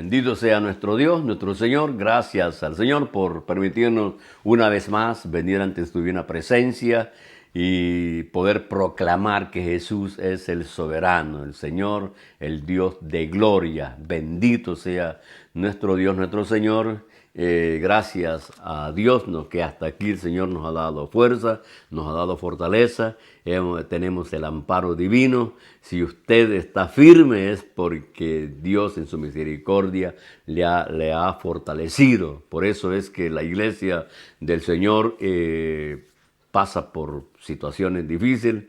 Bendito sea nuestro Dios, nuestro Señor. Gracias al Señor por permitirnos una vez más venir ante su divina presencia y poder proclamar que Jesús es el soberano, el Señor, el Dios de gloria. Bendito sea nuestro Dios, nuestro Señor. Gracias a Dios que hasta aquí el Señor nos ha dado fuerza, nos ha dado fortaleza, tenemos el amparo divino. Si usted está firme es porque Dios en su misericordia le ha fortalecido. Por eso es que la iglesia del Señor pasa por situaciones difíciles,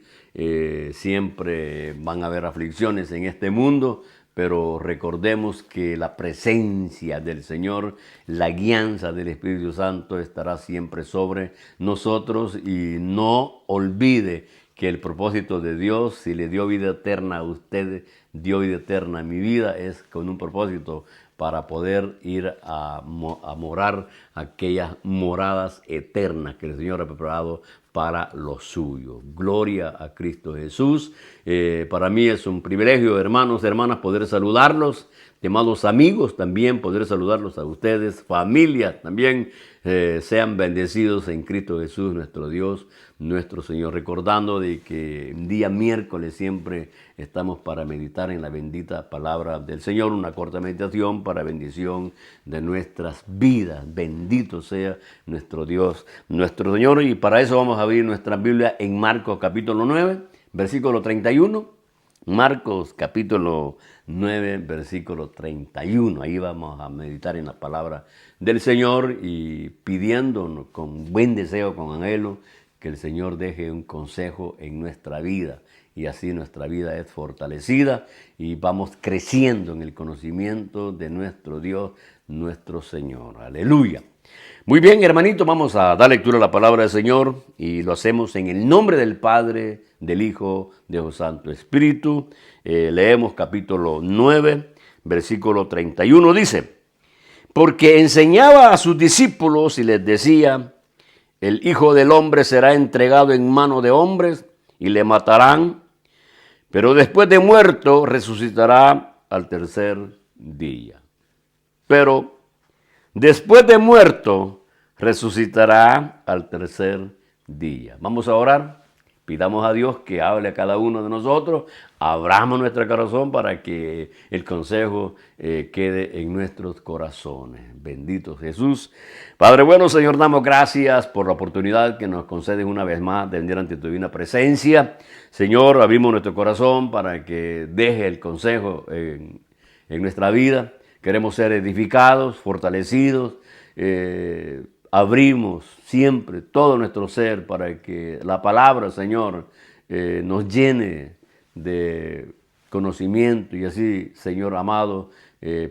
siempre van a haber aflicciones en este mundo, pero recordemos que la presencia del Señor, la guianza del Espíritu Santo estará siempre sobre nosotros y no olvide que el propósito de Dios, si le dio vida eterna a usted, dio vida eterna a mi vida, es con un propósito para poder ir a morar aquellas moradas eternas que el Señor ha preparado para los suyos. Gloria a Cristo Jesús. Para mí es un privilegio, hermanos, hermanas, poder saludarlos. Estimados amigos, también poder saludarlos a ustedes, familia, también sean bendecidos en Cristo Jesús, nuestro Dios, nuestro Señor. Recordando de que un día miércoles siempre estamos para meditar en la bendita palabra del Señor, una corta meditación para bendición de nuestras vidas. Bendito sea nuestro Dios, nuestro Señor. Y para eso vamos a abrir nuestra Biblia en Marcos capítulo 9, versículo 31. Marcos capítulo 9, versículo 31. Ahí vamos a meditar en la palabra del Señor y pidiéndonos con buen deseo, con anhelo, que el Señor deje un consejo en nuestra vida. Y así nuestra vida es fortalecida y vamos creciendo en el conocimiento de nuestro Dios, nuestro Señor. Aleluya. Muy bien, hermanito, vamos a dar lectura a la palabra del Señor y lo hacemos en el nombre del Padre, del Hijo, de su Santo Espíritu. Leemos capítulo 9, versículo 31. Dice: porque enseñaba a sus discípulos y les decía: el Hijo del Hombre será entregado en mano de hombres y le matarán, pero después de muerto resucitará al tercer día. Pero después de muerto resucitará al tercer día. Vamos a orar. Pidamos a Dios que hable a cada uno de nosotros, abramos nuestro corazón para que el consejo quede en nuestros corazones. Bendito Jesús. Padre bueno, Señor, damos gracias por la oportunidad que nos concedes una vez más de venir ante tu divina presencia. Señor, abrimos nuestro corazón para que deje el consejo en nuestra vida. Queremos ser edificados, fortalecidos, abrimos siempre todo nuestro ser para que la palabra, Señor, nos llene de conocimiento y así, Señor amado,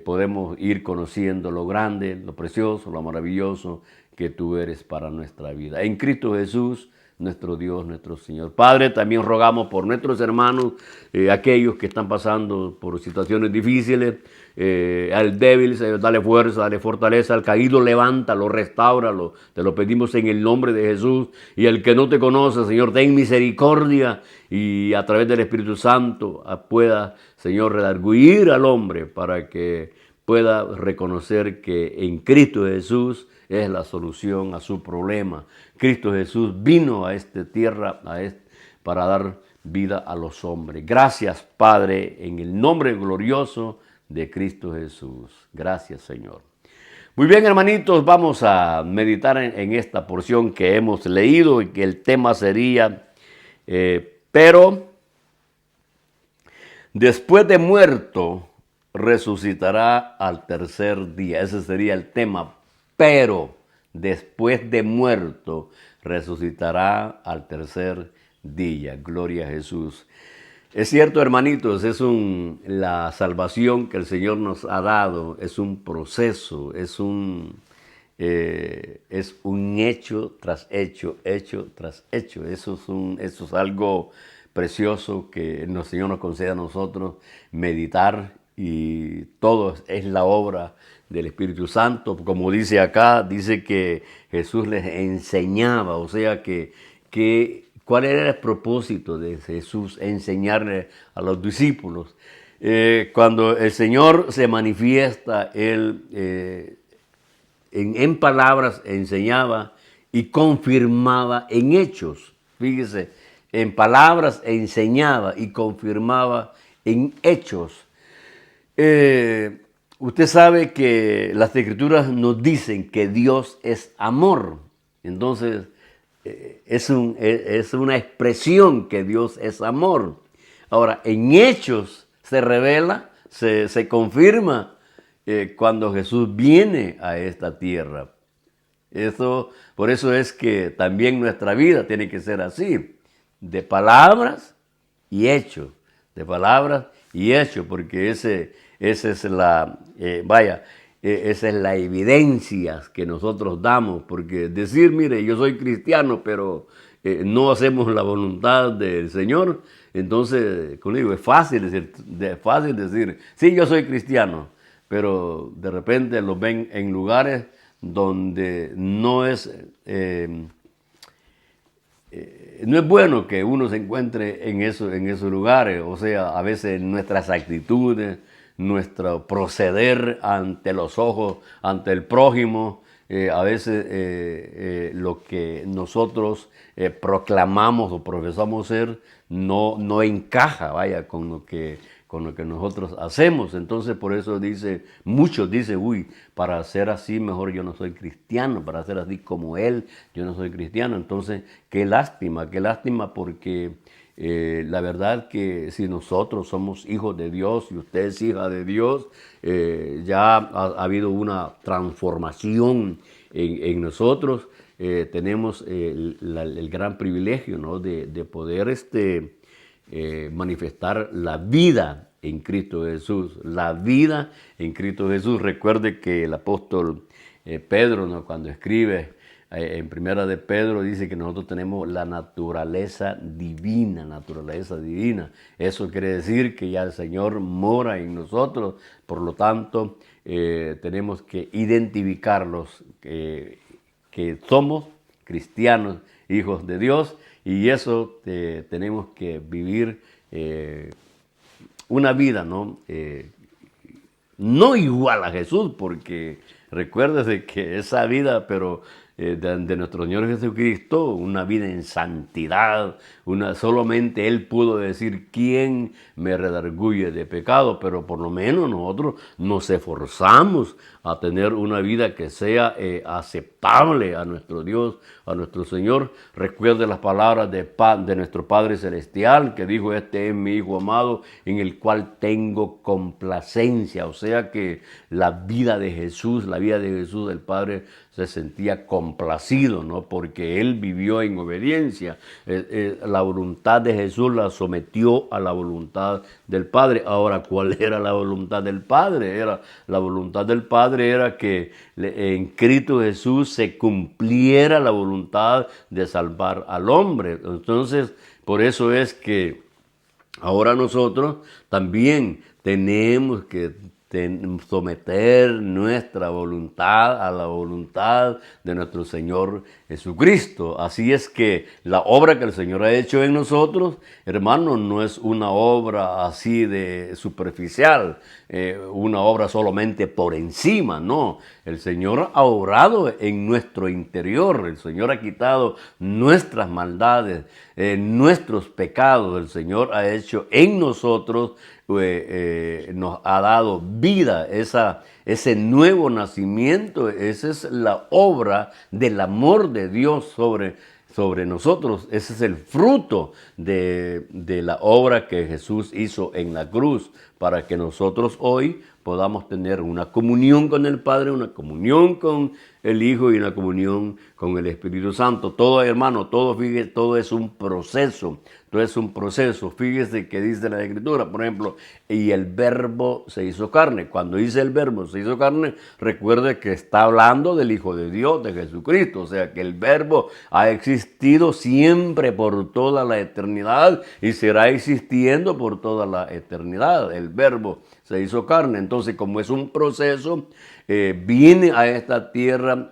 podemos ir conociendo lo grande, lo precioso, lo maravilloso que tú eres para nuestra vida. En Cristo Jesús, nuestro Dios, nuestro Señor. Padre, también rogamos por nuestros hermanos, aquellos que están pasando por situaciones difíciles, al débil, Señor, dale fuerza, dale fortaleza, al caído levántalo, restáuralo, te lo pedimos en el nombre de Jesús. Y al que no te conoce, Señor, ten misericordia y a través del Espíritu Santo pueda, Señor, redarguir al hombre para que pueda reconocer que en Cristo Jesús es la solución a su problema. Cristo Jesús vino a esta tierra para dar vida a los hombres. Gracias, Padre, en el nombre glorioso de Cristo Jesús. Gracias, Señor. Muy bien, hermanitos, vamos a meditar en esta porción que hemos leído y que el tema sería, pero después de muerto resucitará al tercer día. Ese sería el tema. Pero después de muerto resucitará al tercer día. Gloria a Jesús. Es cierto, hermanitos, la salvación que el Señor nos ha dado es un proceso, es un hecho tras hecho, hecho tras hecho. Eso es algo precioso que el Señor nos concede a nosotros meditar, y todo es la obra del Espíritu Santo. Como dice acá, dice que Jesús les enseñaba, o sea que ¿cuál era el propósito de Jesús? Enseñarle a los discípulos. Cuando el Señor se manifiesta, Él en palabras enseñaba y confirmaba en hechos. Fíjese, en palabras enseñaba y confirmaba en hechos. Usted sabe que las Escrituras nos dicen que Dios es amor. Entonces, es una expresión que Dios es amor. Ahora, en hechos se revela, se confirma cuando Jesús viene a esta tierra. Por eso es que también nuestra vida tiene que ser así, de palabras y hechos, de palabras y hechos, porque esa es la, esa es la evidencia que nosotros damos, porque decir, mire, yo soy cristiano, pero no hacemos la voluntad del Señor, entonces, como digo, es fácil decir, sí, yo soy cristiano, pero de repente lo ven en lugares donde no es bueno que uno se encuentre en esos lugares. O sea, a veces nuestras actitudes, nuestro proceder ante los ojos, ante el prójimo, a veces lo que nosotros proclamamos o profesamos ser no encaja, vaya, con lo que nosotros hacemos. Entonces, por eso muchos dicen, uy, para ser así mejor yo no soy cristiano, para ser así como él, yo no soy cristiano. Entonces, qué lástima porque la verdad que si nosotros somos hijos de Dios y usted es hija de Dios, ya ha habido una transformación en nosotros. Tenemos el gran privilegio, ¿no?, de poder manifestar la vida en Cristo Jesús, la vida en Cristo Jesús. Recuerde que el apóstol Pedro, ¿no?, cuando escribe en Primera de Pedro, dice que nosotros tenemos la naturaleza divina, Eso quiere decir que ya el Señor mora en nosotros, por lo tanto tenemos que identificarlos, que somos cristianos, hijos de Dios, y eso tenemos que vivir una vida, ¿no? No igual a Jesús, porque recuérdese que esa vida, pero de nuestro Señor Jesucristo, una vida en santidad, solamente Él pudo decir, ¿quién me redarguye de pecado? Pero por lo menos nosotros nos esforzamos a tener una vida que sea aceptable a nuestro Dios, a nuestro Señor. Recuerde las palabras de nuestro Padre Celestial, que dijo, este es mi Hijo amado, en el cual tengo complacencia. O sea que la vida de Jesús, el Padre se sentía complacido, ¿no?, porque Él vivió en obediencia. La voluntad de Jesús la sometió a la voluntad del Padre. Ahora, ¿cuál era la voluntad del Padre? La voluntad del Padre era que en Cristo Jesús se cumpliera la voluntad de salvar al hombre. Entonces, por eso es que ahora nosotros también tenemos que someter nuestra voluntad a la voluntad de nuestro Señor Jesucristo. Así es que la obra que el Señor ha hecho en nosotros, hermanos, no es una obra así de superficial, una obra solamente por encima, no. El Señor ha obrado en nuestro interior, el Señor ha quitado nuestras maldades, nuestros pecados. El Señor ha hecho en nosotros, nos ha dado vida, ese nuevo nacimiento. Esa es la obra del amor de Dios sobre nosotros. Ese es el fruto de la obra que Jesús hizo en la cruz, para que nosotros hoy podamos tener una comunión con el Padre, una comunión con el Hijo y una comunión con el Espíritu Santo. Todo, hermano, fíjese, todo es un proceso. Todo es un proceso. Fíjese que dice la Escritura, por ejemplo, y el Verbo se hizo carne. Cuando dice el Verbo se hizo carne, recuerde que está hablando del Hijo de Dios, de Jesucristo. O sea, que el Verbo ha existido siempre por toda la eternidad y será existiendo por toda la eternidad. El Verbo se hizo carne. Entonces, como es un proceso, viene a esta tierra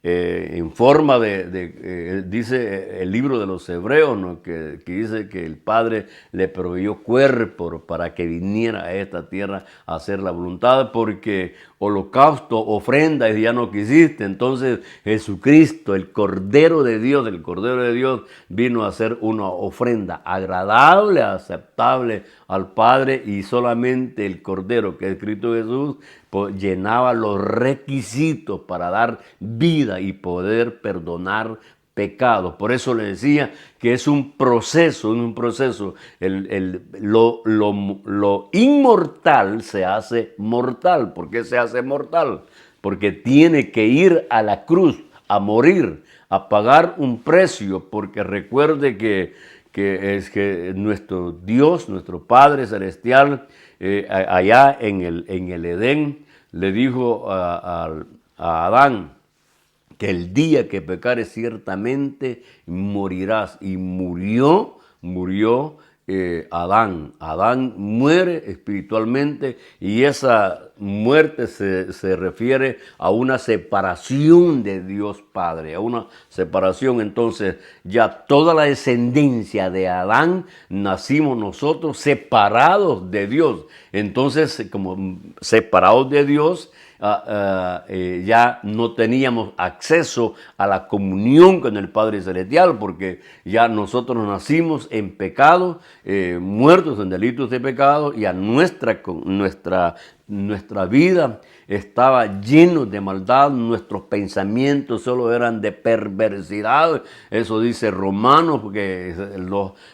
en forma dice el libro de los Hebreos, ¿no? que dice que el Padre le proveyó cuerpo para que viniera a esta tierra a hacer la voluntad, porque holocausto, ofrenda ya no quisiste. Entonces Jesucristo, el Cordero de Dios, vino a hacer una ofrenda agradable, aceptable al Padre, y solamente el Cordero, que es Cristo Jesús, pues llenaba los requisitos para dar vida y poder perdonar pecados. Por eso le decía que es un proceso, lo inmortal se hace mortal. ¿Por qué se hace mortal? Porque tiene que ir a la cruz, a morir, a pagar un precio, porque recuerde que nuestro Dios, nuestro Padre Celestial, allá en el Edén, le dijo a Adán que el día que pecares ciertamente morirás. Y murió Adán. Adán muere espiritualmente, y esa muerte se refiere a una separación de Dios Padre, a una separación. Entonces ya toda la descendencia de Adán nacimos nosotros separados de Dios. Entonces, como separados de Dios, ya no teníamos acceso a la comunión con el Padre Celestial, porque ya nosotros nacimos en pecado, muertos en delitos de pecado, y a nuestra vida estaba lleno de maldad. Nuestros pensamientos solo eran de perversidad. Eso dice Romanos, porque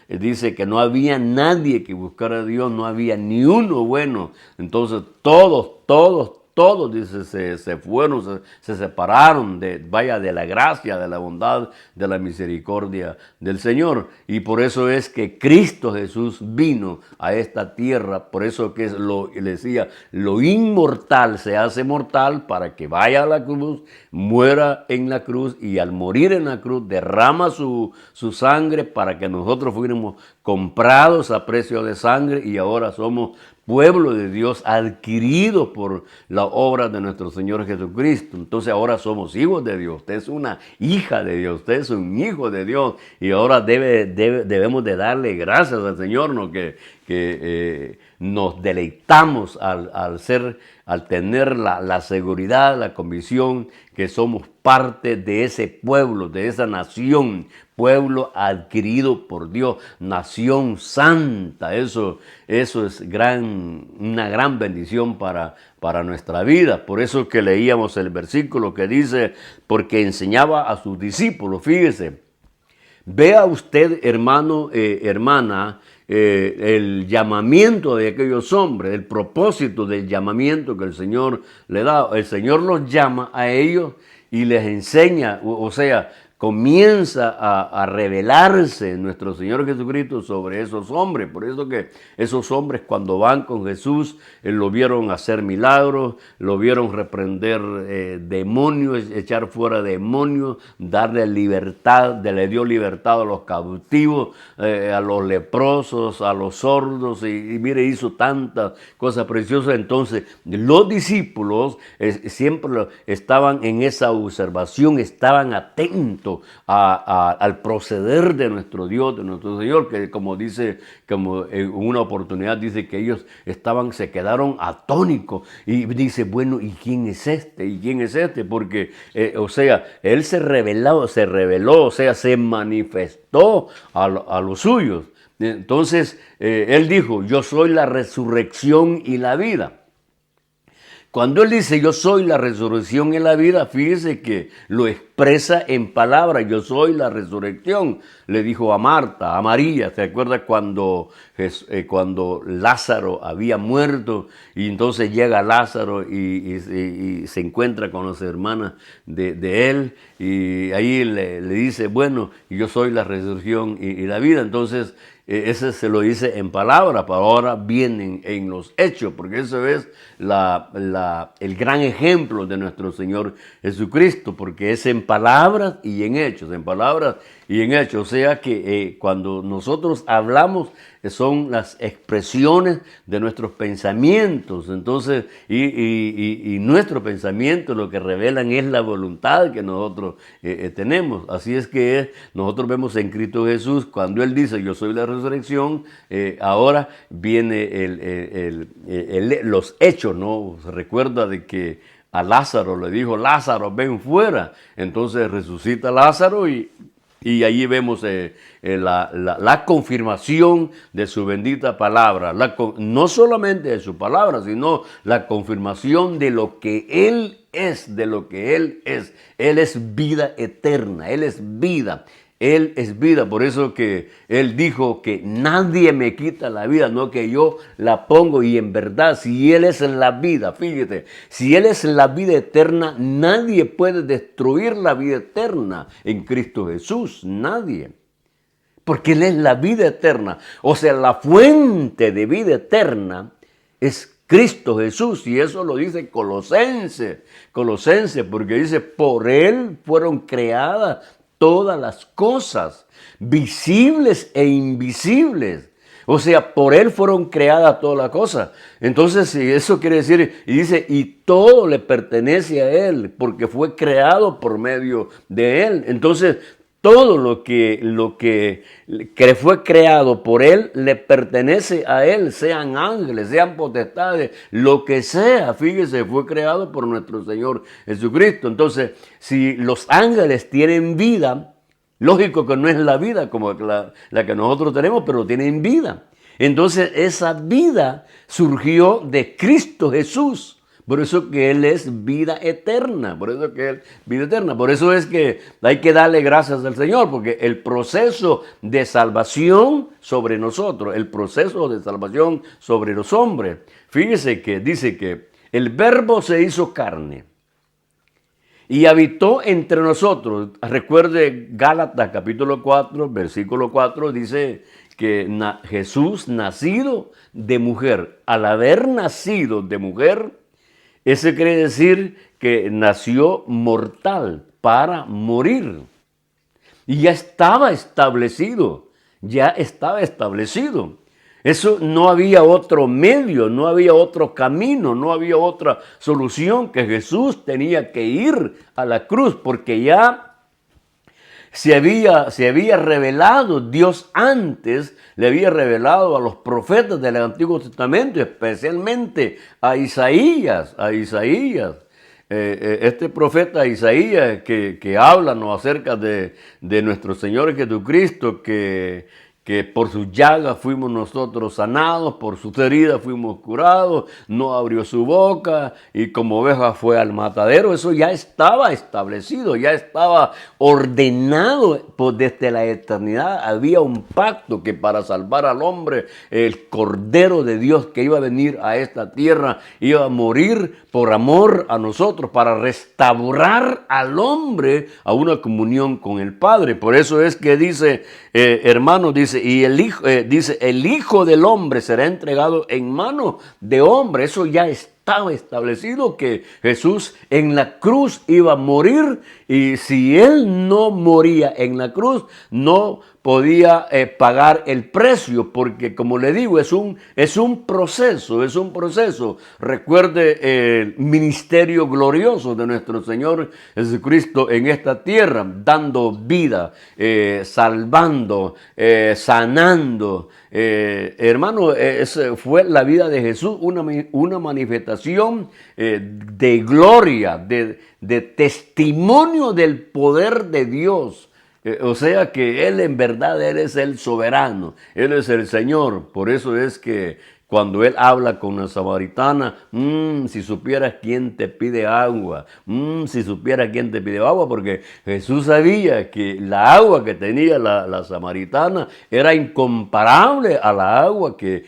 dice que no había nadie que buscara a Dios, no había ni uno bueno. Entonces todos, dice, se fueron, se separaron de la gracia, de la bondad, de la misericordia del Señor. Y por eso es que Cristo Jesús vino a esta tierra. Por eso que le decía, lo inmortal se hace mortal, para que vaya a la cruz, muera en la cruz, y al morir en la cruz derrama su sangre para que nosotros fuéramos comprados a precio de sangre, y ahora somos pueblo de Dios, adquirido por la obra de nuestro Señor Jesucristo. Entonces ahora somos hijos de Dios. Usted es una hija de Dios, usted es un hijo de Dios, y ahora debemos de darle gracias al Señor, ¿no? que nos deleitamos al tener la seguridad, la convicción que somos parte de ese pueblo, de esa nación, pueblo adquirido por Dios, nación santa. Eso es una gran bendición para nuestra vida. Por eso que leíamos el versículo que dice, porque enseñaba a sus discípulos. Fíjese, vea usted, hermano, hermana, el llamamiento de aquellos hombres, el propósito del llamamiento que el Señor le da. El Señor los llama a ellos y les enseña, o sea, comienza a revelarse nuestro Señor Jesucristo sobre esos hombres. Por eso que esos hombres, cuando van con Jesús, lo vieron hacer milagros, lo vieron reprender demonios, echar fuera demonios, darle libertad, le dio libertad a los cautivos, a los leprosos, a los sordos, y mire, hizo tantas cosas preciosas. Entonces los discípulos siempre estaban en esa observación, estaban atentos al proceder de nuestro Dios, de nuestro Señor, que como en una oportunidad dice que ellos se quedaron atónicos, y dice, bueno, ¿y quién es este? ¿Y quién es este? Porque, o sea, Él se reveló, o sea, se manifestó a los suyos. Entonces, Él dijo, yo soy la resurrección y la vida. Cuando Él dice, yo soy la resurrección y la vida, fíjese que lo expresa en palabras, yo soy la resurrección. Le dijo a Marta, a María, ¿se acuerda cuando Lázaro había muerto? Y entonces llega Lázaro y se encuentra con las hermanas de él, y ahí le dice, bueno, yo soy la resurrección y la vida. Entonces, ese se lo dice en palabras, pero ahora vienen en los hechos, porque eso es el gran ejemplo de nuestro Señor Jesucristo, porque es en palabras y en hechos, en palabras y en hechos. O sea que cuando nosotros hablamos son las expresiones de nuestros pensamientos. Entonces, y nuestro pensamiento lo que revelan es la voluntad que nosotros tenemos. Así es que nosotros vemos en Cristo Jesús, cuando Él dice, yo soy la resurrección, ahora viene los hechos, ¿no? Se recuerda de que a Lázaro le dijo, Lázaro, ven fuera. Entonces resucita Lázaro y allí vemos la confirmación de su bendita palabra. No solamente de su palabra, sino la confirmación de lo que Él es, de lo que Él es. Él es vida eterna, Él es vida. Él es vida, por eso que Él dijo que nadie me quita la vida, no que yo la pongo. Y en verdad, si Él es la vida, fíjate, si Él es la vida eterna, nadie puede destruir la vida eterna en Cristo Jesús, nadie. Porque Él es la vida eterna, o sea, la fuente de vida eterna es Cristo Jesús, y eso lo dice Colosenses, porque dice, por Él fueron creadas todas las cosas, visibles e invisibles. O sea, por Él fueron creadas todas las cosas. Entonces, si eso quiere decir, y dice, y todo le pertenece a Él, porque fue creado por medio de Él. Entonces, todo lo que fue creado por Él le pertenece a Él, sean ángeles, sean potestades, lo que sea, fíjese, fue creado por nuestro Señor Jesucristo. Entonces, si los ángeles tienen vida, lógico que no es la vida como la que nosotros tenemos, pero tienen vida. Entonces, esa vida surgió de Cristo Jesús. Por eso que Él es vida eterna, por eso es que hay que darle gracias al Señor, porque el proceso de salvación sobre nosotros, el proceso de salvación sobre los hombres, fíjese que dice que el Verbo se hizo carne y habitó entre nosotros. Recuerde Gálatas capítulo 4, versículo 4, dice que Jesús nacido de mujer, al haber nacido de mujer, eso quiere decir que nació mortal para morir. Y ya estaba establecido, Eso no había otro medio, no había otro camino, no había otra solución, que Jesús tenía que ir a la cruz, porque ya se había revelado, Dios antes le había revelado a los profetas del Antiguo Testamento, especialmente a Isaías. Este profeta Isaías que habla acerca de nuestro Señor Jesucristo, que por sus llagas fuimos nosotros sanados, por sus heridas fuimos curados, no abrió su boca y como oveja fue al matadero. Eso ya estaba establecido, ya estaba ordenado desde la eternidad. Había un pacto que para salvar al hombre, el Cordero de Dios que iba a venir a esta tierra, iba a morir por amor a nosotros, para restaurar al hombre a una comunión con el Padre. Por eso es que dice, hermanos, dice, y el Hijo del Hombre será entregado en manos de hombre. Eso ya estaba establecido, que Jesús en la cruz iba a morir, y si Él no moría en la cruz, no podía pagar el precio, porque como le digo, es un proceso. Recuerde el ministerio glorioso de nuestro Señor Jesucristo en esta tierra, dando vida, salvando, sanando. Hermano, fue la vida de Jesús una manifestación de gloria, de testimonio del poder de Dios. O sea que Él en verdad, Él es el soberano, Él es el Señor. Por eso es que cuando Él habla con la samaritana, si supieras quién te pide agua, porque Jesús sabía que la agua que tenía la samaritana era incomparable a la agua que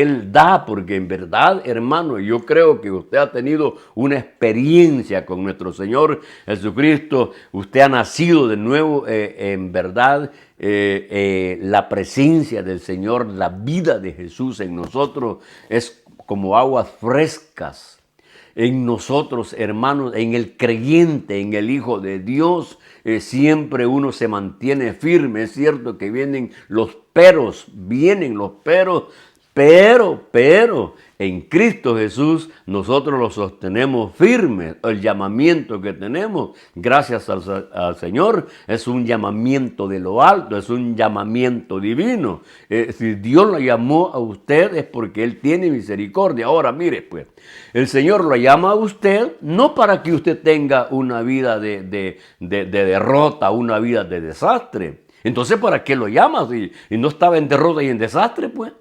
Él da, porque en verdad, hermano, yo creo que usted ha tenido una experiencia con nuestro Señor Jesucristo, usted ha nacido de nuevo, en verdad. La presencia del Señor, la vida de Jesús en nosotros es como aguas frescas. en nosotros, hermanos, en el creyente, en el Hijo de Dios, siempre uno se mantiene firme. Es cierto que vienen los peros, pero en Cristo Jesús nosotros lo sostenemos firme. El llamamiento que tenemos, gracias al Señor, es un llamamiento de lo alto, es un llamamiento divino. Si Dios lo llamó a usted es porque Él tiene misericordia. Ahora, mire, pues, el Señor lo llama a usted no para que usted tenga una vida de derrota, una vida de desastre. Entonces, ¿para qué lo llama? Si no estaba en derrota y en desastre, pues.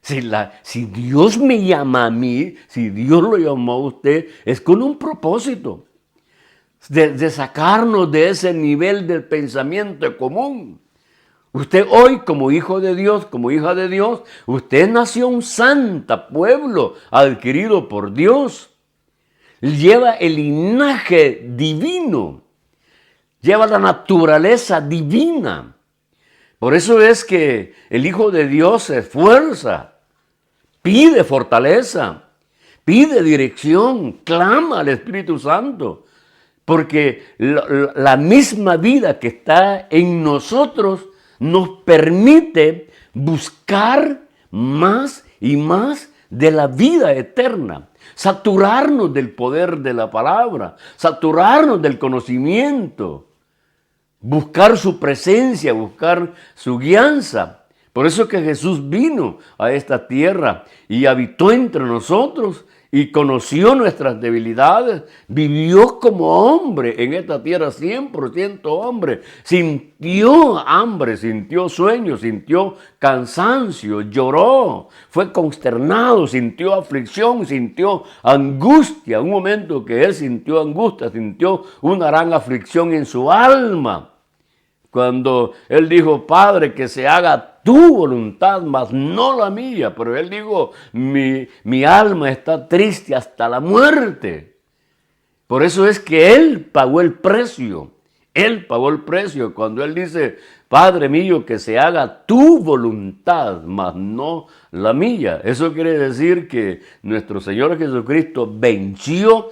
Si Dios me llama a mí, si Dios lo llamó a usted, es con un propósito de sacarnos de ese nivel del pensamiento común. Usted hoy, como hijo de Dios, como hija de Dios, usted nació un santo pueblo adquirido por Dios. Lleva el linaje divino, lleva la naturaleza divina. Por eso es que el Hijo de Dios se esfuerza, pide fortaleza, pide dirección, clama al Espíritu Santo, porque la misma vida que está en nosotros nos permite buscar más y más de la vida eterna, saturarnos del poder de la palabra, saturarnos del conocimiento, buscar su presencia, buscar su guianza. Por eso que Jesús vino a esta tierra y habitó entre nosotros y conoció nuestras debilidades, vivió como hombre en esta tierra, 100% hombre, sintió hambre, sintió sueño, sintió cansancio, lloró, fue consternado, sintió aflicción, sintió angustia. Un momento que él sintió angustia, sintió una gran aflicción en su alma. Cuando él dijo, Padre, que se haga tu voluntad, mas no la mía. Pero él dijo, mi alma está triste hasta la muerte. Por eso es que él pagó el precio. Él pagó el precio cuando él dice, Padre mío, que se haga tu voluntad, mas no la mía. Eso quiere decir que nuestro Señor Jesucristo venció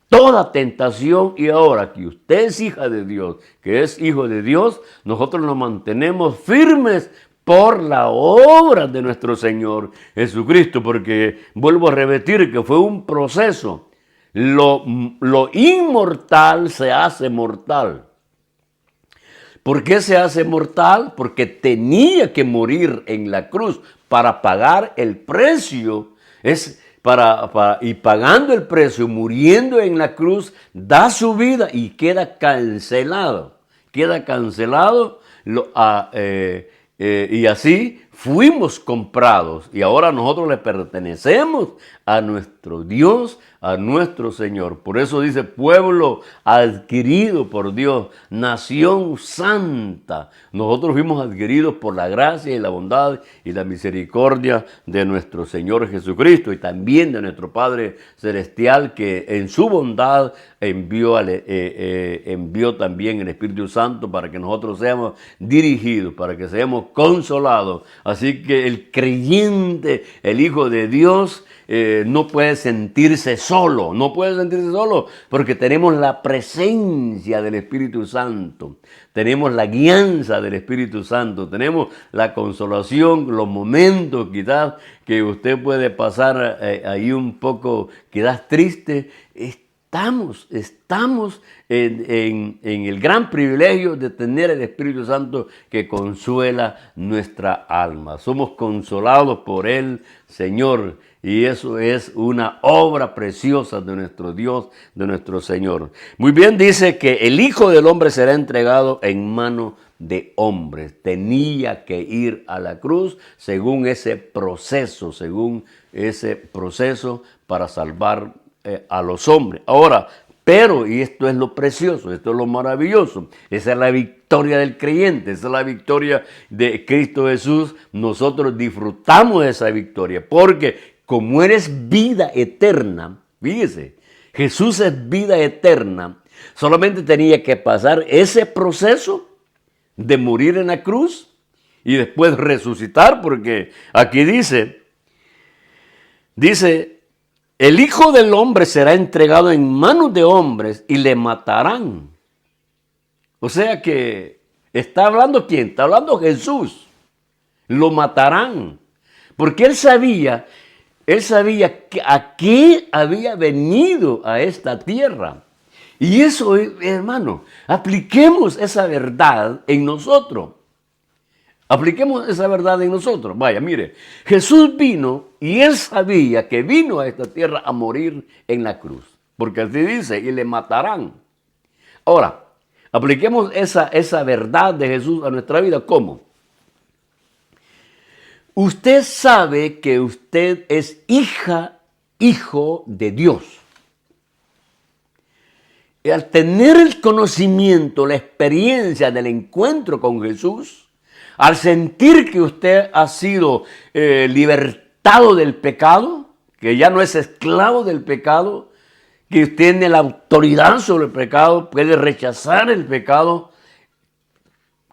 toda tentación, y ahora que usted es hija de Dios, que es hijo de Dios, nosotros nos mantenemos firmes por la obra de nuestro Señor Jesucristo, porque vuelvo a repetir que fue un proceso. Lo inmortal se hace mortal. ¿Por qué se hace mortal? Porque tenía que morir en la cruz para pagar el precio. Y pagando el precio, muriendo en la cruz, da su vida y queda cancelado. Queda cancelado y así fuimos comprados. Y ahora nosotros le pertenecemos a nuestro Dios, a nuestro Señor. Por eso dice pueblo adquirido por Dios, nación santa. Nosotros fuimos adquiridos por la gracia y la bondad y la misericordia de nuestro Señor Jesucristo y también de nuestro Padre Celestial, que en su bondad envió también el Espíritu Santo para que nosotros seamos dirigidos, para que seamos consolados. Así que el creyente, el Hijo de Dios, no puede sentirse solo, porque tenemos la presencia del Espíritu Santo, tenemos la guianza del Espíritu Santo, tenemos la consolación, los momentos quizás que usted puede pasar ahí un poco, quizás triste. Estamos en el gran privilegio de tener el Espíritu Santo que consuela nuestra alma. Somos consolados por el Señor y eso es una obra preciosa de nuestro Dios, de nuestro Señor. Muy bien, dice que el Hijo del Hombre será entregado en mano de hombres. Tenía que ir a la cruz según ese proceso para salvar a los hombres. Ahora, pero, y esto es lo precioso, esto es lo maravilloso, esa es la victoria del creyente, esa es la victoria de Cristo Jesús. Nosotros disfrutamos de esa victoria, porque como eres vida eterna, fíjese, Jesús es vida eterna, solamente tenía que pasar ese proceso de morir en la cruz y después resucitar, porque aquí dice, el Hijo del Hombre será entregado en manos de hombres y le matarán. O sea que, ¿está hablando quién? Está hablando Jesús. Lo matarán. Porque él sabía que a qué había venido a esta tierra. Y eso, hermano, apliquemos esa verdad en nosotros. Apliquemos esa verdad en nosotros. Vaya, mire, Jesús vino y él sabía que vino a esta tierra a morir en la cruz. Porque así dice, y le matarán. Ahora, apliquemos esa verdad de Jesús a nuestra vida. ¿Cómo? Usted sabe que usted es hijo de Dios. Y al tener el conocimiento, la experiencia del encuentro con Jesús, al sentir que usted ha sido libertado del pecado, que ya no es esclavo del pecado, que usted tiene la autoridad sobre el pecado, puede rechazar el pecado,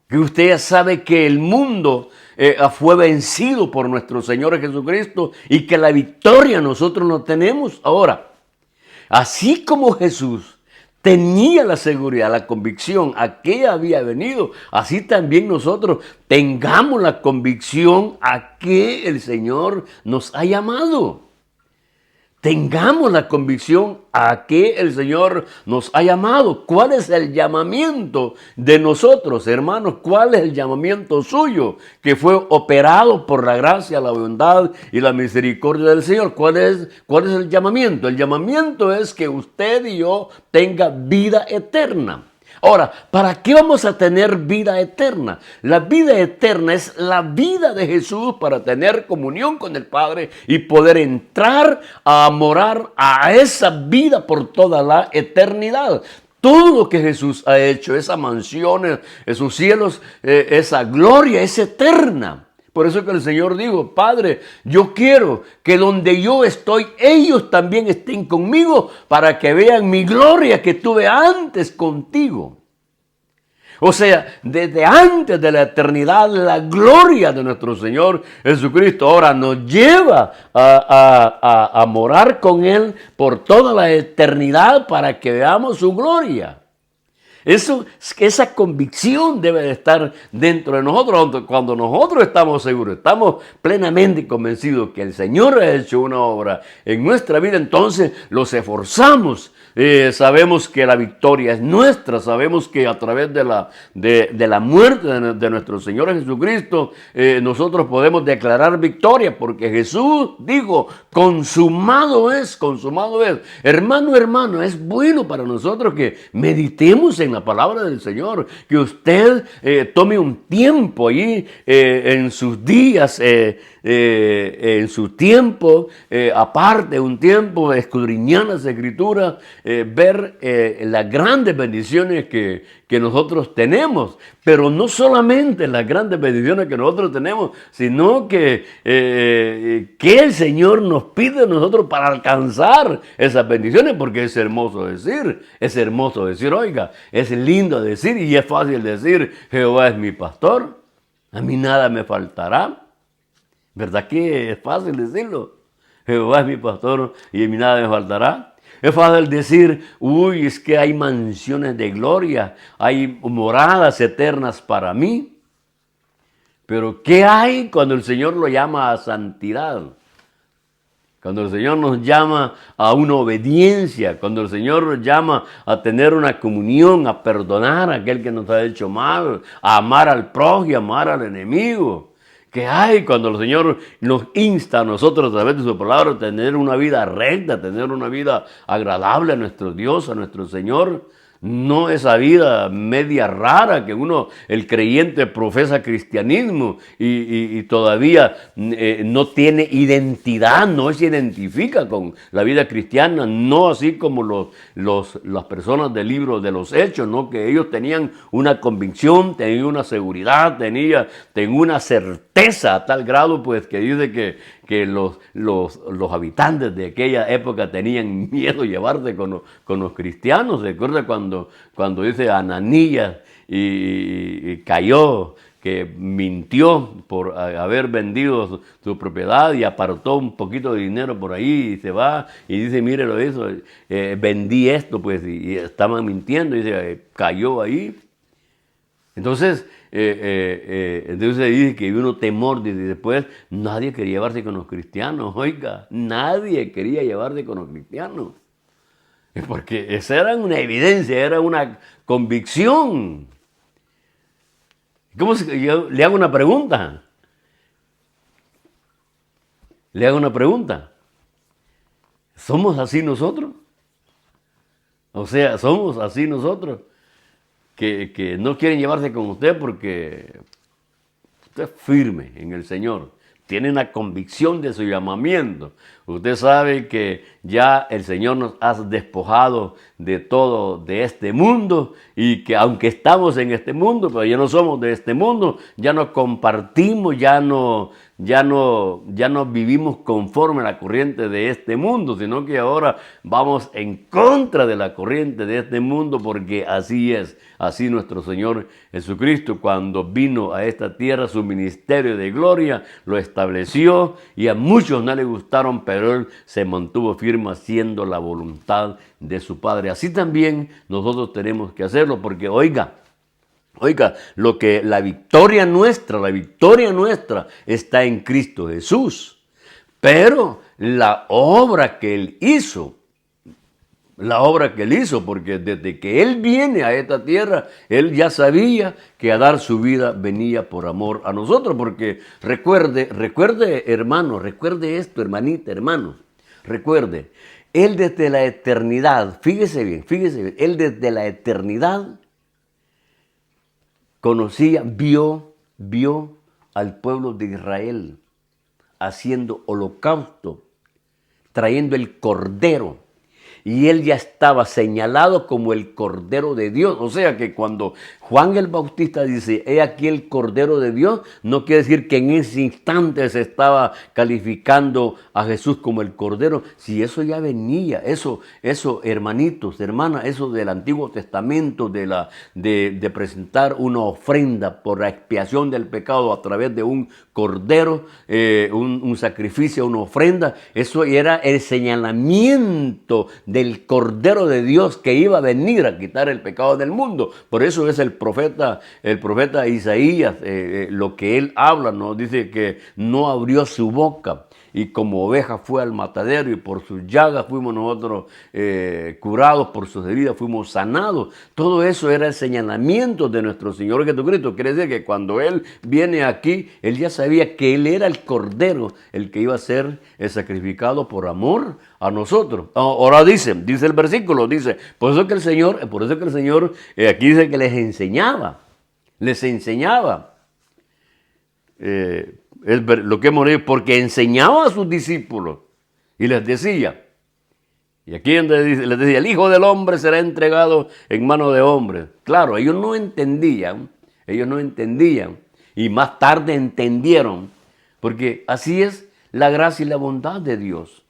que usted ya sabe que el mundo fue vencido por nuestro Señor Jesucristo y que la victoria nosotros no tenemos. Ahora, así como Jesús tenía la seguridad, la convicción a que había venido, así también nosotros tengamos la convicción a que el Señor nos ha llamado. Tengamos la convicción a que el Señor nos ha llamado. ¿Cuál es el llamamiento de nosotros, hermanos? ¿Cuál es el llamamiento suyo que fue operado por la gracia, la bondad y la misericordia del Señor? ¿Cuál es el llamamiento? El llamamiento es que usted y yo tenga vida eterna. Ahora, ¿para qué vamos a tener vida eterna? La vida eterna es la vida de Jesús para tener comunión con el Padre y poder entrar a morar a esa vida por toda la eternidad. Todo lo que Jesús ha hecho, esas mansiones, esos cielos, esa gloria es eterna. Por eso que el Señor dijo, Padre, yo quiero que donde yo estoy, ellos también estén conmigo para que vean mi gloria que tuve antes contigo. O sea, desde antes de la eternidad, la gloria de nuestro Señor Jesucristo ahora nos lleva a morar con Él por toda la eternidad para que veamos su gloria. Esa convicción debe de estar dentro de nosotros. Cuando nosotros estamos seguros, estamos plenamente convencidos que el Señor ha hecho una obra en nuestra vida, entonces los esforzamos. Sabemos que la victoria es nuestra, sabemos que a través de la muerte de nuestro Señor Jesucristo, nosotros podemos declarar victoria, porque Jesús dijo, consumado es. Hermano, es bueno para nosotros que meditemos en la palabra del Señor, que usted tome un tiempo allí en sus días, en su tiempo, aparte un tiempo, escudriñar las Escrituras, ver las grandes bendiciones que nosotros tenemos, pero no solamente las grandes bendiciones que nosotros tenemos, sino que el Señor nos pide a nosotros para alcanzar esas bendiciones, porque es hermoso decir, oiga, es lindo decir y es fácil decir, Jehová es mi pastor, a mí nada me faltará. ¿Verdad que es fácil decirlo? Jehová es mi pastor y a mí nada me faltará. Es fácil decir, uy, es que hay mansiones de gloria, hay moradas eternas para mí. Pero ¿qué hay cuando el Señor lo llama a santidad? Cuando el Señor nos llama a una obediencia, cuando el Señor nos llama a tener una comunión, a perdonar a aquel que nos ha hecho mal, a amar al prójimo, a amar al enemigo. ¿Qué hay cuando el Señor nos insta a nosotros a través de su palabra a tener una vida recta, tener una vida agradable a nuestro Dios, a nuestro Señor? No esa vida media rara que el creyente profesa cristianismo y todavía no tiene identidad, no se identifica con la vida cristiana, no así como las personas del libro de los Hechos, ¿no? Que ellos tenían una convicción, tenían una seguridad, tenían una certeza a tal grado pues que dice que los habitantes de aquella época tenían miedo de llevarse con los cristianos. Recuerda cuando dice Ananías y cayó que mintió por haber vendido su propiedad y apartó un poquito de dinero por ahí y se va y dice, mire lo hizo, vendí esto, pues, y estaban mintiendo y se cayó ahí. Entonces, entonces dice que hubo un temor, y después nadie quería llevarse con los cristianos, oiga, nadie quería llevarse con los cristianos. Porque esa era una evidencia, era una convicción. Yo le hago una pregunta. Le hago una pregunta. ¿Somos así nosotros? O sea, ¿somos así nosotros? Que no quieren llevarse con usted porque usted es firme en el Señor. Tiene una convicción de su llamamiento. Usted sabe que ya el Señor nos ha despojado de todo de este mundo y que aunque estamos en este mundo, pero ya no somos de este mundo, ya no compartimos, ya no vivimos conforme a la corriente de este mundo, sino que ahora vamos en contra de la corriente de este mundo porque así es. Así nuestro Señor Jesucristo, cuando vino a esta tierra, su ministerio de gloria lo estableció y a muchos no le gustaron, pero Él se mantuvo firme haciendo la voluntad de su Padre. Así también nosotros tenemos que hacerlo porque, oiga, la victoria nuestra está en Cristo Jesús. Pero la obra que Él hizo, porque desde que Él viene a esta tierra, Él ya sabía que a dar su vida venía por amor a nosotros, porque recuerde hermano, recuerde esto, hermanita, hermano, recuerde, Él desde la eternidad, fíjese bien, Él desde la eternidad vio al pueblo de Israel haciendo holocausto, trayendo el cordero. Y él ya estaba señalado como el Cordero de Dios. O sea que cuando Juan el Bautista dice, he aquí el Cordero de Dios, no quiere decir que en ese instante se estaba calificando a Jesús como el Cordero. Si eso ya venía, eso hermanitos, hermanas, eso del Antiguo Testamento, de presentar una ofrenda por la expiación del pecado a través de un Cordero, un sacrificio, una ofrenda, eso era el señalamiento del Cordero de Dios que iba a venir a quitar el pecado del mundo. Por eso es el profeta Isaías, lo que él habla, nos dice que no abrió su boca y como oveja fue al matadero y por sus llagas fuimos nosotros curados, por sus heridas fuimos sanados. Todo eso era el señalamiento de nuestro Señor Jesucristo. Quiere decir que cuando Él viene aquí, Él ya sabía que Él era el Cordero, el que iba a ser sacrificado por amor a nosotros. Ahora dice el versículo, dice, por eso que el Señor aquí dice que les enseñaba. Es lo que hemos leído, porque enseñaba a sus discípulos y les decía, y aquí les decía, el Hijo del Hombre será entregado en manos de hombres. Claro, ellos no entendían, y más tarde entendieron, porque así es la gracia y la bondad de Dios.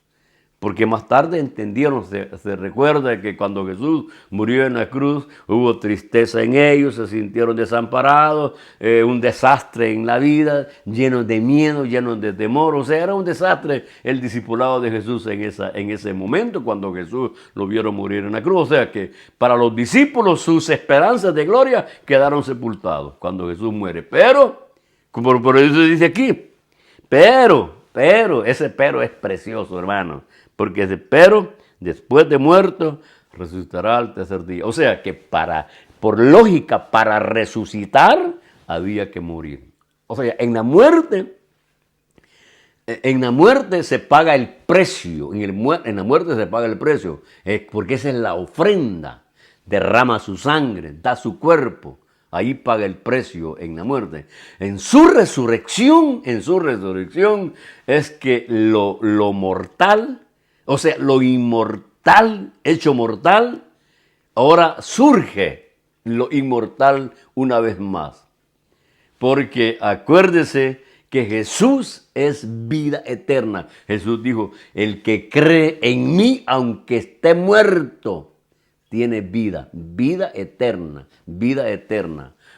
Porque más tarde entendieron, se recuerda que cuando Jesús murió en la cruz, hubo tristeza en ellos, se sintieron desamparados, un desastre en la vida, llenos de miedo, llenos de temor. O sea, era un desastre el discipulado de Jesús en ese momento, cuando Jesús lo vieron morir en la cruz. O sea que para los discípulos sus esperanzas de gloria quedaron sepultados cuando Jesús muere. Pero, como por eso dice aquí, pero ese pero es precioso, hermano. Porque pero después de muerto resucitará al tercer día. O sea que por lógica, para resucitar había que morir. O sea, en la muerte se paga el precio. En la muerte se paga el precio. Porque esa es la ofrenda. Derrama su sangre, da su cuerpo. Ahí paga el precio en la muerte. En su resurrección es que lo mortal, o sea, lo inmortal, hecho mortal, ahora surge lo inmortal una vez más. Porque acuérdese que Jesús es vida eterna. Jesús dijo, el que cree en mí, aunque esté muerto, tiene vida eterna.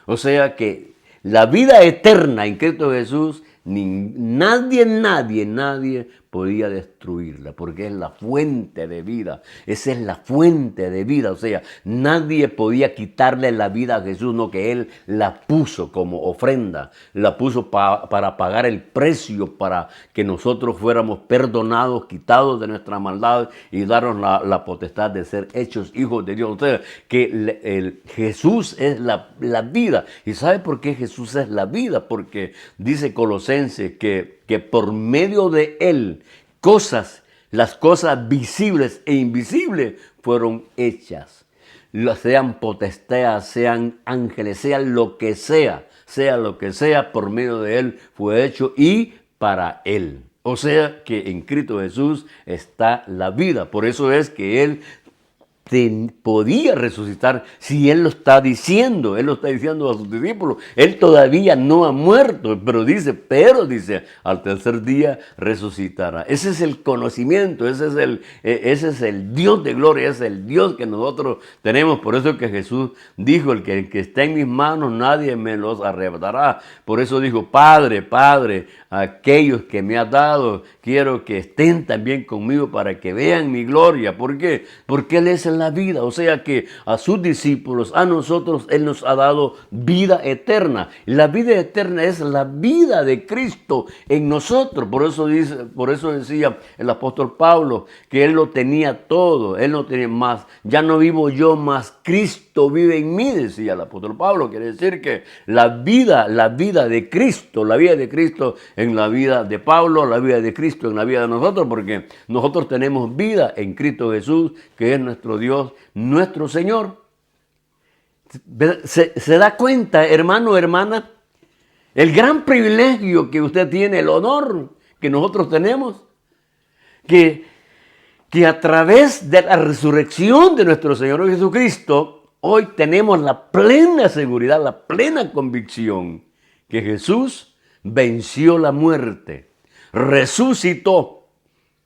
O sea que la vida eterna en Cristo Jesús, nadie podía destruirla, porque es la fuente de vida. Esa es la fuente de vida. O sea, nadie podía quitarle la vida a Jesús, no, que Él la puso como ofrenda, la puso para pagar el precio, para que nosotros fuéramos perdonados, quitados de nuestra maldad y darnos la potestad de ser hechos hijos de Dios. O sea, que Jesús es la vida. ¿Y sabe por qué Jesús es la vida? Porque dice Colosenses que por medio de Él, las cosas visibles e invisibles fueron hechas. Sean potestades, sean ángeles, sea lo que sea, por medio de Él fue hecho y para Él. O sea que en Cristo Jesús está la vida. Por eso es que Él podía resucitar si Él lo está diciendo a sus discípulos. Él todavía no ha muerto, pero dice, al tercer día resucitará. Ese es el conocimiento, ese es el Dios de gloria, ese es el Dios que nosotros tenemos. Por eso es que Jesús dijo, el que está en mis manos nadie me los arrebatará. Por eso dijo, Padre, aquellos que me has dado, quiero que estén también conmigo para que vean mi gloria. ¿Por qué? Porque Él es la vida. O sea que a sus discípulos, a nosotros, Él nos ha dado vida eterna. La vida eterna es la vida de Cristo en nosotros. Por eso decía el apóstol Pablo que Él lo tenía todo. Él no tenía más. Ya no vivo yo, más Cristo vive en mí, decía el apóstol Pablo. Quiere decir que la vida de Cristo, la vida de Cristo en la vida de Pablo, la vida de Cristo en la vida de nosotros, porque nosotros tenemos vida en Cristo Jesús, que es nuestro Dios, nuestro Señor. ¿Se da cuenta, hermano, hermana? El gran privilegio que usted tiene, el honor que nosotros tenemos, que a través de la resurrección de nuestro Señor Jesucristo, hoy tenemos la plena seguridad, la plena convicción que Jesús venció la muerte, resucitó,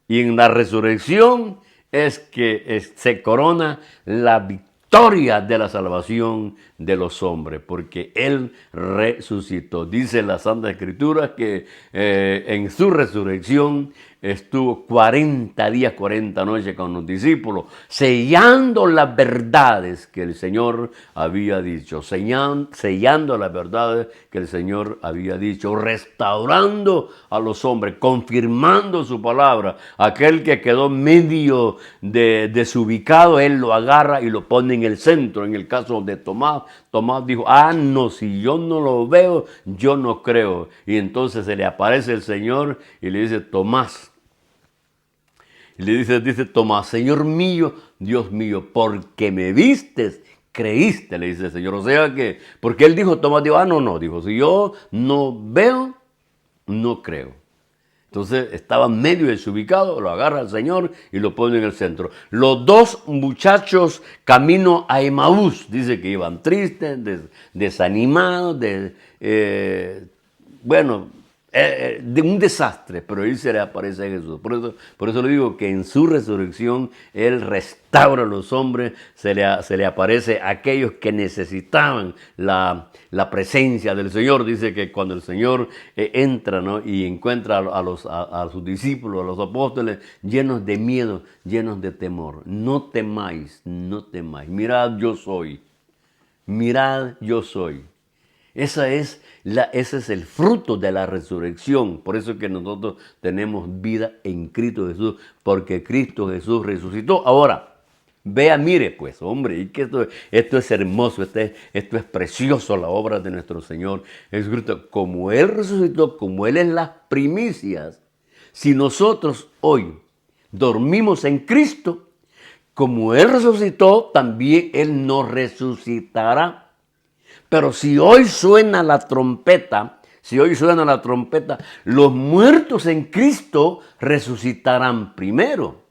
y en la resurrección es que se corona la victoria de la salvación de los hombres, porque Él resucitó. Dice la Santa Escritura que en su resurrección estuvo 40 días, 40 noches con los discípulos, sellando las verdades que el Señor había dicho, sellando las verdades que el Señor había dicho, restaurando a los hombres, confirmando su palabra. Aquel que quedó medio desubicado, Él lo agarra y lo pone en el centro. En el caso de Tomás dijo, no, si yo no lo veo, yo no creo. Y entonces se le aparece el Señor y le dice, Tomás, y le dice Tomás, Señor mío, Dios mío, porque me vistes, creíste, le dice el Señor. O sea que, porque él dijo, Tomás dijo, no, dijo, si yo no veo, no creo. Entonces estaba medio desubicado, lo agarra el Señor y lo pone en el centro. Los dos muchachos camino a Emaús, dice que iban tristes, desanimados, de un desastre, pero ahí se le aparece a Jesús. Por eso le digo que en su resurrección Él restaura a los hombres, se le aparece a aquellos que necesitaban la presencia del Señor. Dice que cuando el Señor entra, ¿no?, y encuentra a sus discípulos, a los apóstoles, llenos de miedo, llenos de temor. No temáis, mirad, yo soy. Ese es el fruto de la resurrección. Por eso es que nosotros tenemos vida en Cristo Jesús, porque Cristo Jesús resucitó. Ahora, mire pues, hombre, y que esto es hermoso, esto es precioso, la obra de nuestro Señor Jesucristo. Como Él resucitó, como Él es las primicias, si nosotros hoy dormimos en Cristo, como Él resucitó, también Él nos resucitará. Pero si hoy suena la trompeta, los muertos en Cristo resucitarán primero.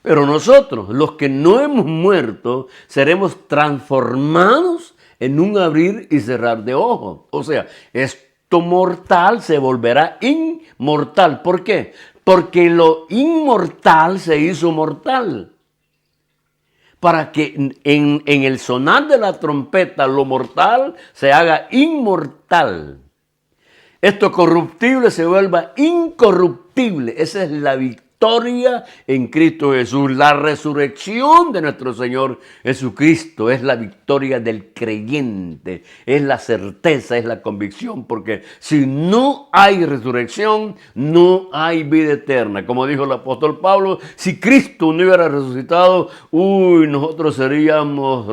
Pero nosotros, los que no hemos muerto, seremos transformados en un abrir y cerrar de ojos. O sea, esto mortal se volverá inmortal. ¿Por qué? Porque lo inmortal se hizo mortal. para que en el sonar de la trompeta lo mortal se haga inmortal. Esto corruptible se vuelva incorruptible. Esa es la victoria en Cristo Jesús. La resurrección de nuestro Señor Jesucristo es la victoria del creyente. Es la certeza, es la convicción. Porque si no hay resurrección, no hay vida eterna. Como dijo el apóstol Pablo, si Cristo no hubiera resucitado, nosotros seríamos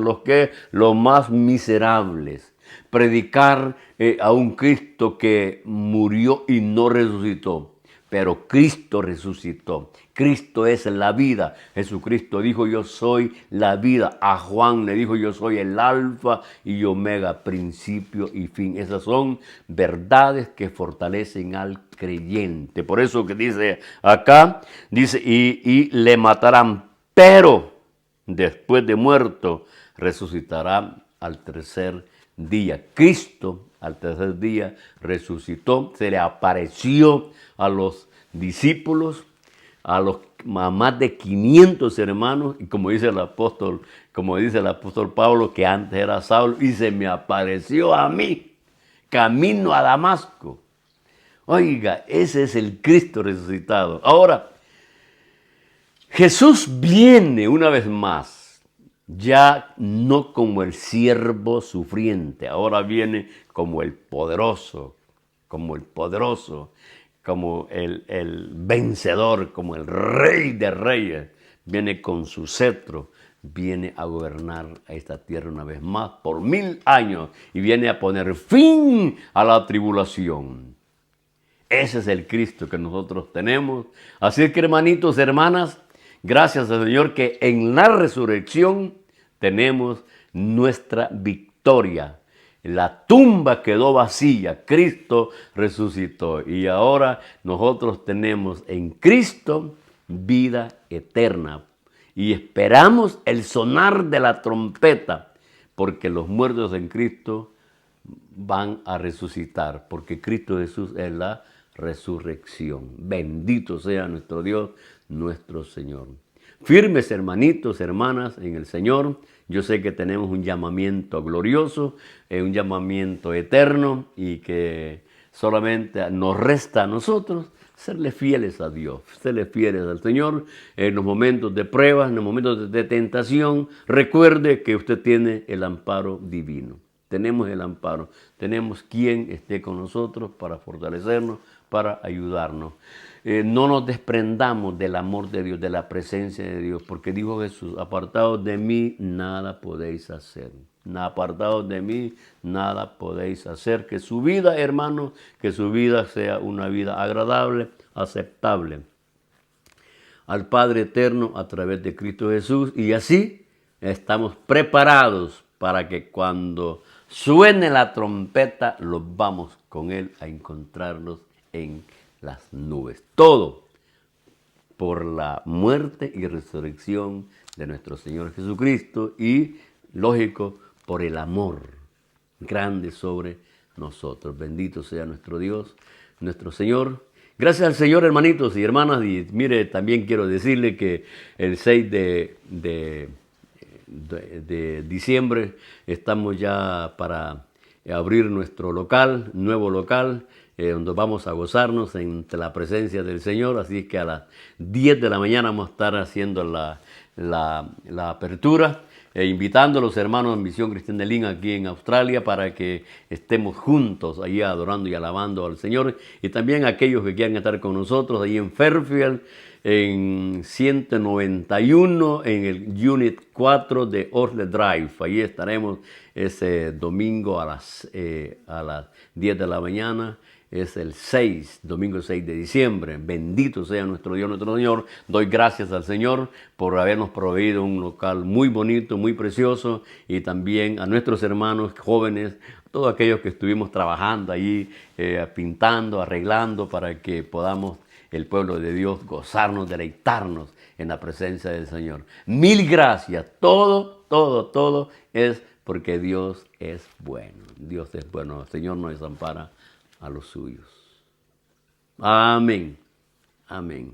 los más miserables. Predicar a un Cristo que murió y no resucitó. Pero Cristo resucitó. Cristo es la vida. Jesucristo dijo, yo soy la vida. A Juan le dijo, yo soy el alfa y omega, principio y fin. Esas son verdades que fortalecen al creyente. Por eso que dice acá, dice, y le matarán, pero después de muerto resucitará al tercer día. Cristo al tercer día resucitó, se le apareció a los discípulos, a más de 500 hermanos, y como dice el apóstol Pablo, que antes era Saulo, y se me apareció a mí, camino a Damasco. Oiga, ese es el Cristo resucitado. Ahora, Jesús viene una vez más, ya no como el siervo sufriente, ahora viene como el poderoso, como el vencedor, como el rey de reyes. Viene con su cetro, viene a gobernar a esta tierra una vez más por 1000 años y viene a poner fin a la tribulación. Ese es el Cristo que nosotros tenemos. Así es que, hermanitos, hermanas, gracias al Señor que en la resurrección tenemos nuestra victoria. La tumba quedó vacía, Cristo resucitó y ahora nosotros tenemos en Cristo vida eterna y esperamos el sonar de la trompeta porque los muertos en Cristo van a resucitar porque Cristo Jesús es la resurrección. Bendito sea nuestro Dios, nuestro Señor. Firmes, hermanitos, hermanas, en el Señor. Yo sé que tenemos un llamamiento glorioso, un llamamiento eterno y que solamente nos resta a nosotros serle fieles a Dios, serle fieles al Señor en los momentos de pruebas, en los momentos de tentación. Recuerde que usted tiene el amparo divino. Tenemos el amparo, tenemos quien esté con nosotros para fortalecernos, para ayudarnos. No nos desprendamos del amor de Dios, de la presencia de Dios, porque dijo Jesús, apartados de mí nada podéis hacer. Apartados de mí nada podéis hacer. Que su vida, hermano, que su vida sea una vida agradable, aceptable al Padre eterno a través de Cristo Jesús. Y así estamos preparados para que cuando suene la trompeta, los vamos con Él a encontrarnos en las nubes. Todo por la muerte y resurrección de nuestro Señor Jesucristo y, lógico, por el amor grande sobre nosotros. Bendito sea nuestro Dios, nuestro Señor. Gracias al Señor, hermanitos y hermanas. Y mire, también quiero decirle que el 6 de diciembre estamos ya para abrir nuestro local, nuevo local, donde vamos a gozarnos entre la presencia del Señor. Así que a las 10 de la mañana vamos a estar haciendo la apertura, invitando a los hermanos en Misión Cristiana de Lynn aquí en Australia para que estemos juntos allí adorando y alabando al Señor. Y también aquellos que quieran estar con nosotros allí en Fairfield, en 191, en el Unit 4 de Orle Drive. Allí estaremos ese domingo a las 10 de la mañana. Es el domingo 6 de diciembre. Bendito sea nuestro Dios, nuestro Señor. Doy gracias al Señor por habernos proveído un local muy bonito, muy precioso. Y también a nuestros hermanos jóvenes, todos aquellos que estuvimos trabajando allí, pintando, arreglando, para que podamos, el pueblo de Dios, gozarnos, deleitarnos en la presencia del Señor. Mil gracias. Todo es porque Dios es bueno. Dios es bueno. El Señor nos desampara a los suyos. Amén. Amén.